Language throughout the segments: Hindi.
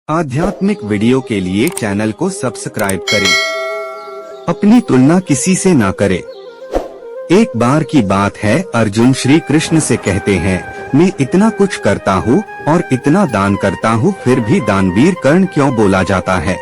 आध्यात्मिक वीडियो के लिए चैनल को सब्सक्राइब करें। अपनी तुलना किसी से ना करें। एक बार की बात है, अर्जुन श्री कृष्ण से कहते हैं, मैं इतना कुछ करता हूँ और इतना दान करता हूँ, फिर भी दानवीर कर्ण क्यों बोला जाता है।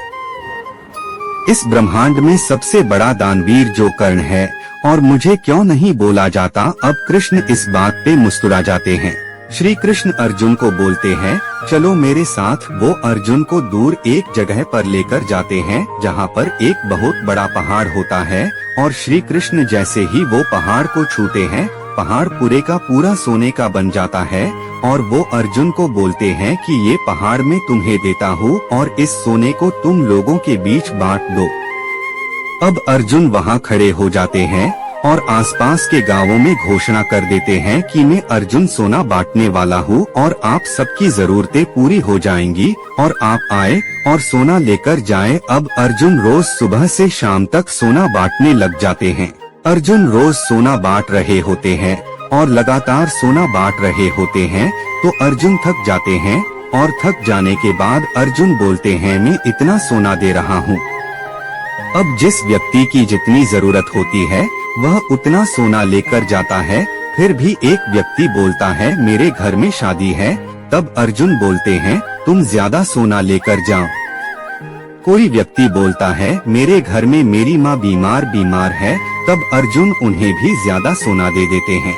इस ब्रह्मांड में सबसे बड़ा दानवीर जो कर्ण है, और मुझे क्यों नहीं बोला जाता। अब कृष्ण इस बात पे मुस्कुरा जाते हैं। श्री कृष्ण अर्जुन को बोलते हैं, चलो मेरे साथ। वो अर्जुन को दूर एक जगह पर लेकर जाते हैं, जहाँ पर एक बहुत बड़ा पहाड़ होता है, और श्री कृष्ण जैसे ही वो पहाड़ को छूते हैं, पहाड़ पूरे का पूरा सोने का बन जाता है। और वो अर्जुन को बोलते हैं कि ये पहाड़ मैं तुम्हें देता हूँ और इस सोने को तुम लोगों के बीच बांट दो। अब अर्जुन वहाँ खड़े हो जाते हैं और आसपास के गांवों में घोषणा कर देते हैं कि मैं अर्जुन सोना बांटने वाला हूँ और आप सबकी जरूरतें पूरी हो जाएंगी और आप आए और सोना लेकर जाएं। अब अर्जुन रोज सुबह से शाम तक सोना बांटने लग जाते हैं। अर्जुन रोज सोना बांट रहे होते हैं और लगातार सोना बांट रहे होते हैं, तो अर्जुन थक जाते हैं और थक जाने के बाद अर्जुन बोलते हैं, मैं इतना सोना दे रहा हूँ। अब जिस व्यक्ति की जितनी जरूरत होती है वह उतना सोना लेकर जाता है। फिर भी एक व्यक्ति बोलता है, मेरे घर में शादी है। तब अर्जुन बोलते हैं, तुम ज्यादा सोना लेकर जाओ। कोई व्यक्ति बोलता है, मेरे घर में मेरी माँ बीमार है। तब अर्जुन उन्हें भी ज्यादा सोना दे देते हैं।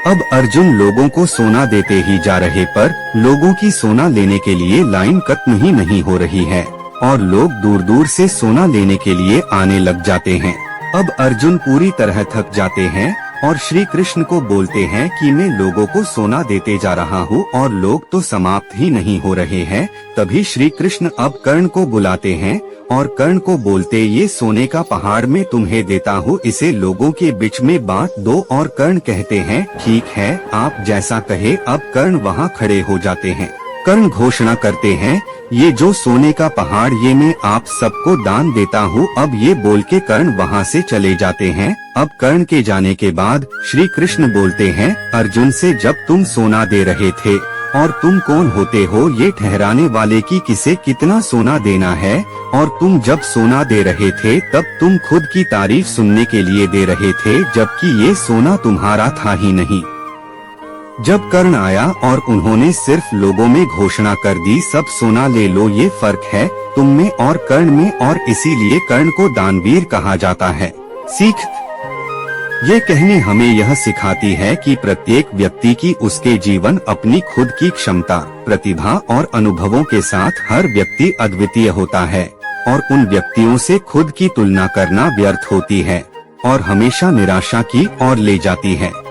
अब अर्जुन लोगों को सोना देते ही जा रहे, पर लोगों की सोना लेने के लिए लाइन खत्म ही नहीं हो रही है और लोग दूर दूर से सोना लेने के लिए आने लग जाते हैं। अब अर्जुन पूरी तरह थक जाते हैं और श्री कृष्ण को बोलते हैं कि मैं लोगों को सोना देते जा रहा हूँ और लोग तो समाप्त ही नहीं हो रहे हैं। तभी श्री कृष्ण अब कर्ण को बुलाते हैं और कर्ण को बोलते, ये सोने का पहाड़ मैं तुम्हें देता हूँ, इसे लोगों के बीच में बांट दो। और कर्ण कहते हैं, ठीक है, आप जैसा कहे। अब कर्ण वहाँ खड़े हो जाते हैं। कर्ण घोषणा करते हैं, ये जो सोने का पहाड़ ये मैं आप सबको दान देता हूँ। अब ये बोल के कर्ण वहाँ से चले जाते हैं। अब कर्ण के जाने के बाद श्री कृष्ण बोलते हैं अर्जुन से, जब तुम सोना दे रहे थे और तुम कौन होते हो ये ठहराने वाले की किसे कितना सोना देना है, और तुम जब सोना दे रहे थे तब तुम खुद की तारीफ सुनने के लिए दे रहे थे, जबकि ये सोना तुम्हारा था ही नहीं। जब कर्ण आया और उन्होंने सिर्फ लोगों में घोषणा कर दी, सब सोना ले लो, ये फर्क है तुम में और कर्ण में, और इसीलिए कर्ण को दानवीर कहा जाता है। सीख ये कहनी हमें यह सिखाती है कि प्रत्येक व्यक्ति की उसके जीवन अपनी खुद की क्षमता, प्रतिभा और अनुभवों के साथ हर व्यक्ति अद्वितीय होता है, और उन व्यक्तियों से खुद की तुलना करना व्यर्थ होती है और हमेशा निराशा की ओर ले जाती है।